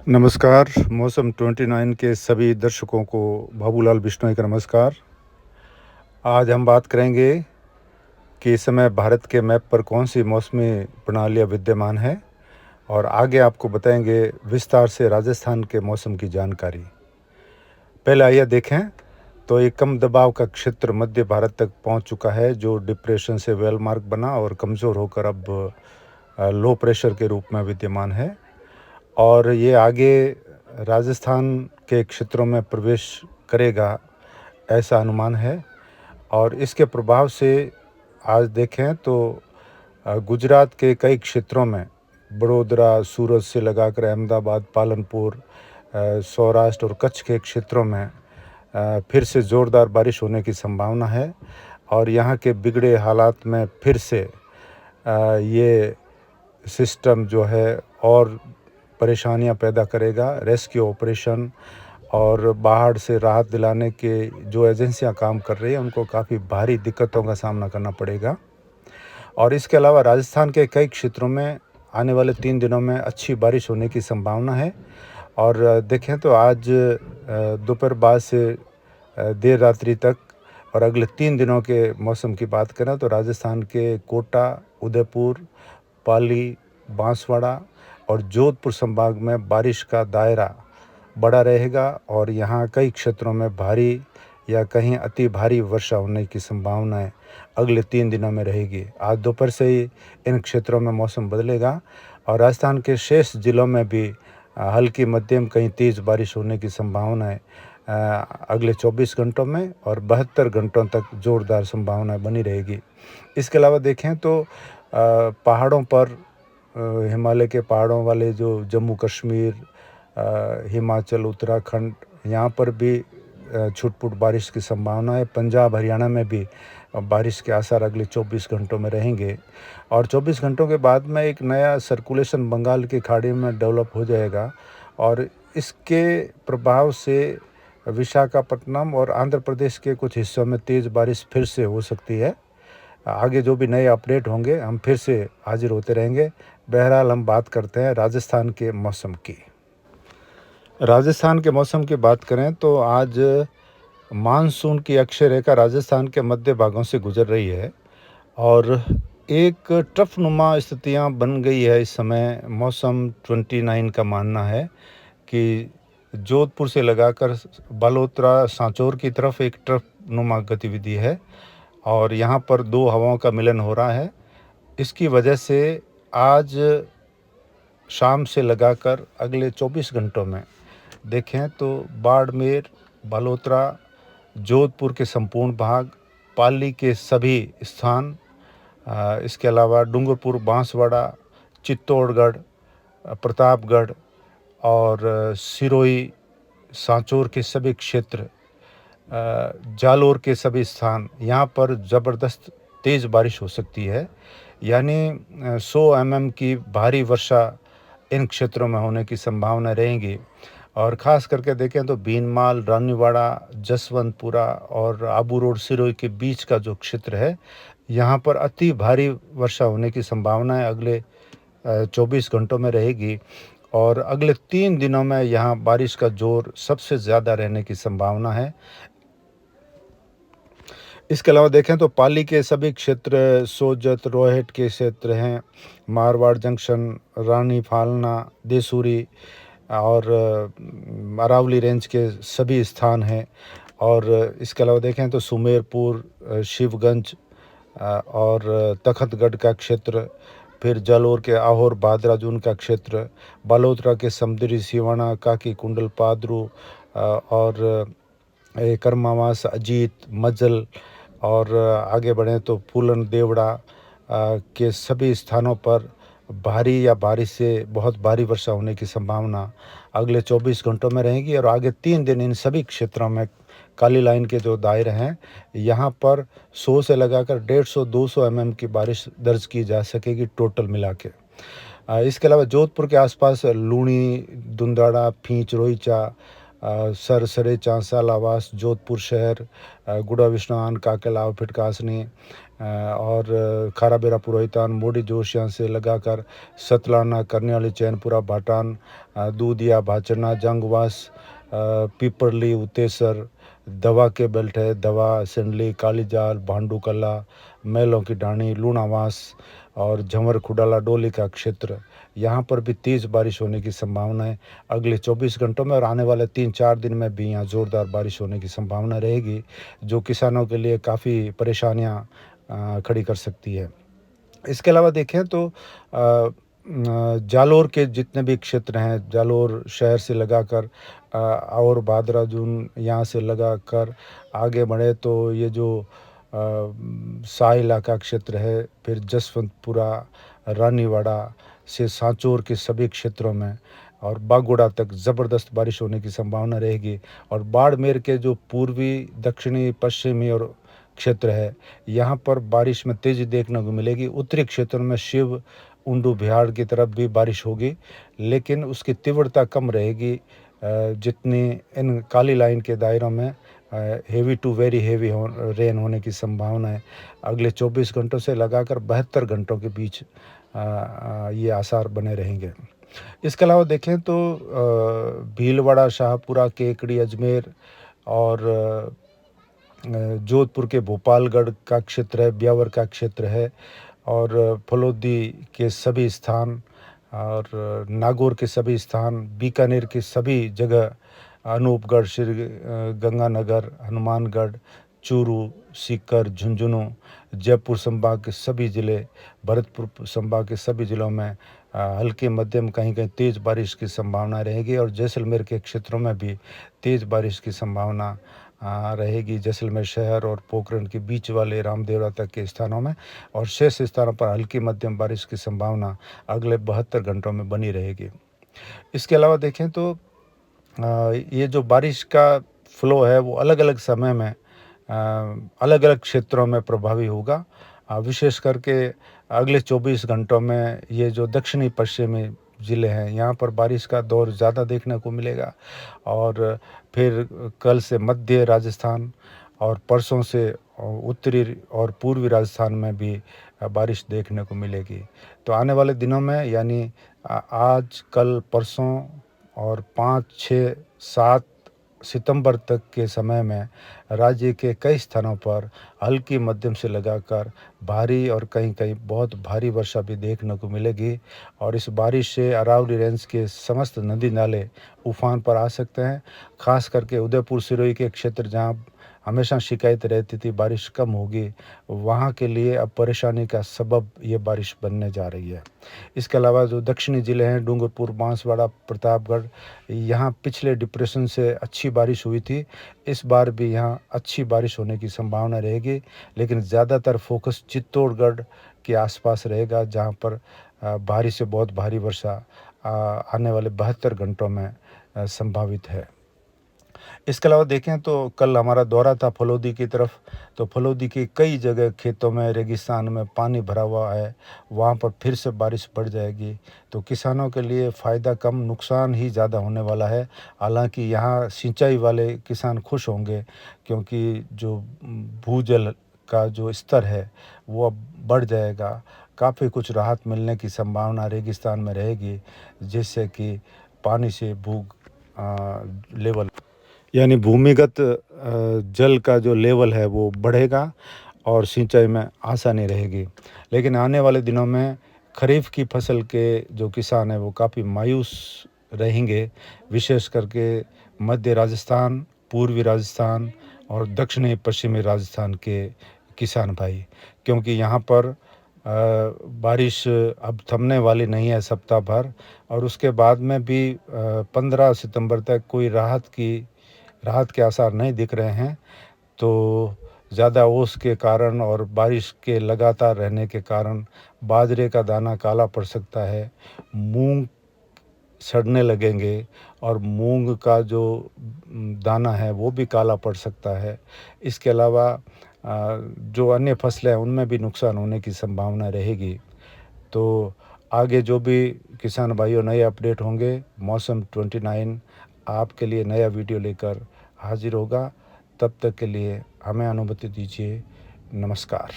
नमस्कार, मौसम 29 के सभी दर्शकों को बाबूलाल बिश्नोई का नमस्कार। आज हम बात करेंगे कि इस समय भारत के मैप पर कौन-सी मौसमी प्रणालियाँ विद्यमान हैं और आगे आपको बताएँगे विस्तार से राजस्थान के मौसम की जानकारी। पहले आइए देखें, तो एक कम दबाव का क्षेत्र मध्य भारत तक पहुँच चुका है, जो डिप्रेशन से वेलमार्क बना और कमज़ोर होकर अब लो प्रेशर के रूप में विद्यमान है। और ये आगे राजस्थान के क्षेत्रों में प्रवेश करेगा, ऐसा अनुमान है। और इसके प्रभाव से आज देखें तो गुजरात के कई क्षेत्रों में बड़ोदरा, सूरत से लगाकर अहमदाबाद, पालनपुर, सौराष्ट्र और कच्छ के क्षेत्रों में फिर से ज़ोरदार बारिश होने की संभावना है। और यहाँ के बिगड़े हालात में फिर से ये सिस्टम जो है और परेशानियां पैदा करेगा। रेस्क्यू ऑपरेशन और बाढ़ से राहत दिलाने के जो एजेंसियां काम कर रही हैं, उनको काफ़ी भारी दिक्कतों का सामना करना पड़ेगा। और इसके अलावा राजस्थान के कई क्षेत्रों में आने वाले 3 दिनों में अच्छी बारिश होने की संभावना है। और देखें तो आज दोपहर बाद से देर रात्रि तक और अगले 3 दिनों के मौसम की बात करें तो राजस्थान के कोटा, उदयपुर, पाली, बांसवाड़ा और जोधपुर संभाग में बारिश का दायरा बड़ा रहेगा और यहाँ कई क्षेत्रों में भारी या कहीं अति भारी वर्षा होने की संभावनाएं अगले 3 दिनों में रहेगी। आज दोपहर से ही इन क्षेत्रों में मौसम बदलेगा और राजस्थान के शेष जिलों में भी हल्की मध्यम कहीं तेज़ बारिश होने की संभावनाएं अगले 24 घंटों में और 72 घंटों तक ज़ोरदार संभावनाएं बनी रहेगी। इसके अलावा देखें तो पहाड़ों पर हिमालय के पहाड़ों वाले जो जम्मू कश्मीर, हिमाचल, उत्तराखंड, यहाँ पर भी छुट-पुट बारिश की संभावना है। पंजाब, हरियाणा में भी बारिश के आसार अगले 24 घंटों में रहेंगे। और 24 घंटों के बाद में एक नया सर्कुलेशन बंगाल की खाड़ी में डेवलप हो जाएगा और इसके प्रभाव से विशाखापट्टनम और आंध्र प्रदेश के कुछ हिस्सों में तेज़ बारिश फिर से हो सकती है। आगे जो भी नए अपडेट होंगे हम फिर से हाजिर होते रहेंगे। बहरहाल हम बात करते हैं राजस्थान के मौसम की। राजस्थान के मौसम की बात करें तो आज मानसून की अक्षय रेखा राजस्थान के मध्य भागों से गुजर रही है और एक ट्रफनुमा स्थितियां बन गई है। इस समय मौसम 29 का मानना है कि जोधपुर से लगाकर बालोतरा, सांचौर की तरफ एक ट्रफनुमा गतिविधि है और यहाँ पर दो हवाओं का मिलन हो रहा है। इसकी वजह से आज शाम से लगाकर अगले 24 घंटों में देखें तो बाड़मेर, बालोतरा, जोधपुर के संपूर्ण भाग, पाली के सभी स्थान, इसके अलावा डूंगरपुर, बांसवाड़ा, चित्तौड़गढ़, प्रतापगढ़ और सिरोही, सांचौर के सभी क्षेत्र, जालोर के सभी स्थान, यहाँ पर ज़बरदस्त तेज़ बारिश हो सकती है। यानी 100 mm की भारी वर्षा इन क्षेत्रों में होने की संभावना रहेंगी। और ख़ास करके देखें तो भीनमाल, रानीवाड़ा, जसवंतपुरा और आबू रोड, सिरोही के बीच का जो क्षेत्र है, यहाँ पर अति भारी वर्षा होने की संभावना है अगले 24 घंटों में रहेगी। और अगले 3 दिनों में यहाँ बारिश का ज़ोर सबसे ज़्यादा रहने की संभावना है। इसके अलावा देखें तो पाली के सभी क्षेत्र, सोजत, रोहट के क्षेत्र हैं, मारवाड़ जंक्शन, रानी फालना, देसूरी और अरावली रेंज के सभी स्थान हैं। और इसके अलावा देखें तो सुमेरपुर, शिवगंज और तखतगढ़ का क्षेत्र, फिर जालोर के आहोर भादराजून का क्षेत्र, बालोतरा के समुद्री सिवाना, काकी कुंडल, पादरू और करमावास, अजीत, मज्जल और आगे बढ़ें तो फूलन, देवड़ा के सभी स्थानों पर भारी या भारी से बहुत भारी वर्षा होने की संभावना अगले 24 घंटों में रहेगी। और आगे 3 दिन इन सभी क्षेत्रों में काली लाइन के जो दायरे हैं, यहाँ पर 100 से लगाकर 150-200 mm की बारिश दर्ज की जा सकेगी टोटल मिला के। इसके अलावा जोधपुर के आसपास लूणी, दुंदाड़ा, फींच, रोईचा, सरसरे, चांसा, लावास, जोधपुर शहर, गुड़ा, विष्णुआन, काकेलाव, फिटकासनी, और खाराबेरा पुरोहितान, मोडी जोशियां से लगाकर सतलाना, करन्याली, चैनपुरा, भाटान, दूधिया, भाचना, जंगवास, पीपरली, उतेसर, दवा के बेल्ट है, दवा, सिंडली, कालीजाल, भांडूकला, मैलों की ढाणी, लूणावास और झंवर, खुडाला, डोली का क्षेत्र, यहाँ पर भी तेज़ बारिश होने की संभावना है अगले 24 घंटों में। और आने वाले 3-4 दिन में भी यहाँ ज़ोरदार बारिश होने की संभावना रहेगी, जो किसानों के लिए काफ़ी परेशानियाँ खड़ी कर सकती है। इसके अलावा देखें तो जालोर के जितने भी क्षेत्र हैं, जालोर शहर से लगाकर और भादरा जून यहाँ से लगाकर आगे बढ़े तो ये जो शाह इलाका क्षेत्र है, फिर जसवंतपुरा, रानीवाड़ा से सांचौर के सभी क्षेत्रों में और बागोड़ा तक ज़बरदस्त बारिश होने की संभावना रहेगी। और बाड़मेर के जो पूर्वी, दक्षिणी, पश्चिमी और क्षेत्र है, यहाँ पर बारिश में तेज़ी देखने को मिलेगी। उत्तरी क्षेत्रों में शिव, उंडू, बिहार की तरफ भी बारिश होगी, लेकिन उसकी तीव्रता कम रहेगी जितनी इन काली लाइन के दायरों में heavy to very heavy rain होने की संभावना है। अगले 24 घंटों से लगाकर 72 घंटों के बीच ये आसार बने रहेंगे। इसके अलावा देखें तो भीलवाड़ा, शाहपुरा, केकड़ी, अजमेर और जोधपुर के भोपालगढ़ का क्षेत्र है, ब्यावर का क्षेत्र है और फलोदी के सभी स्थान और नागौर के सभी स्थान, बीकानेर के सभी जगह, अनूपगढ़, श्री गंगानगर, हनुमानगढ़, चूरू, सीकर, झुंझुनू, जयपुर संभाग के सभी ज़िले, भरतपुर संभाग के सभी ज़िलों में हल्की मध्यम कहीं कहीं तेज़ बारिश की संभावना रहेगी और जैसलमेर के क्षेत्रों में भी तेज़ बारिश की संभावना रहेगी। जैसलमेर शहर और पोखरण के बीच वाले रामदेवरा तक के स्थानों में और शेष स्थानों पर हल्की मध्यम बारिश की संभावना अगले 72 घंटों में बनी रहेगी। इसके अलावा देखें तो ये जो बारिश का फ्लो है वो अलग अलग समय में अलग अलग क्षेत्रों में प्रभावी होगा। विशेष करके अगले 24 घंटों में ये जो दक्षिणी पश्चिमी ज़िले हैं, यहाँ पर बारिश का दौर ज़्यादा देखने को मिलेगा और फिर कल से मध्य राजस्थान और परसों से उत्तरी और पूर्वी राजस्थान में भी बारिश देखने को मिलेगी। तो आने वाले दिनों में यानी आज, कल, परसों और 5, 6, 7 सितंबर तक के समय में राज्य के कई स्थानों पर हल्की मध्यम से लगाकर भारी और कहीं कहीं बहुत भारी वर्षा भी देखने को मिलेगी और इस बारिश से अरावली रेंज के समस्त नदी नाले उफान पर आ सकते हैं। खास करके उदयपुर सिरोही के क्षेत्र जहां हमेशा शिकायत रहती थी बारिश कम होगी, वहाँ के लिए अब परेशानी का सबब ये बारिश बनने जा रही है। इसके अलावा जो दक्षिणी ज़िले हैं, डूंगरपुर, बांसवाड़ा, प्रतापगढ़, यहाँ पिछले डिप्रेशन से अच्छी बारिश हुई थी। इस बार भी यहाँ अच्छी बारिश होने की संभावना रहेगी, लेकिन ज़्यादातर फोकस चित्तौड़गढ़ के आसपास रहेगा, जहाँ पर भारी से बहुत भारी वर्षा आने वाले 72 घंटों में संभावित है। इसके अलावा देखें तो कल हमारा दौरा था फलोदी की तरफ, तो फलोदी की कई जगह खेतों में, रेगिस्तान में पानी भरा हुआ है, वहाँ पर फिर से बारिश बढ़ जाएगी तो किसानों के लिए फ़ायदा कम, नुकसान ही ज़्यादा होने वाला है। हालांकि यहाँ सिंचाई वाले किसान खुश होंगे क्योंकि जो भूजल का जो स्तर है वो अब बढ़ जाएगा, काफ़ी कुछ राहत मिलने की संभावना रेगिस्तान में रहेगी, जिससे कि पानी से भू लेवल यानी भूमिगत जल का जो लेवल है वो बढ़ेगा और सिंचाई में आसानी रहेगी। लेकिन आने वाले दिनों में खरीफ की फसल के जो किसान हैं वो काफ़ी मायूस रहेंगे, विशेष करके मध्य राजस्थान, पूर्वी राजस्थान और दक्षिणी पश्चिमी राजस्थान के किसान भाई, क्योंकि यहाँ पर बारिश अब थमने वाली नहीं है सप्ताह भर और उसके बाद में भी 15 सितंबर तक कोई राहत के आसार नहीं दिख रहे हैं। तो ज़्यादा ओस के कारण और बारिश के लगातार रहने के कारण बाजरे का दाना काला पड़ सकता है, मूंग सड़ने लगेंगे और मूंग का जो दाना है वो भी काला पड़ सकता है। इसके अलावा जो अन्य फसलें हैं उनमें भी नुकसान होने की संभावना रहेगी। तो आगे जो भी किसान भाइयों नए अपडेट होंगे, मौसम 29 आपके लिए नया वीडियो लेकर हाजिर होगा। तब तक के लिए हमें अनुमति दीजिए। नमस्कार।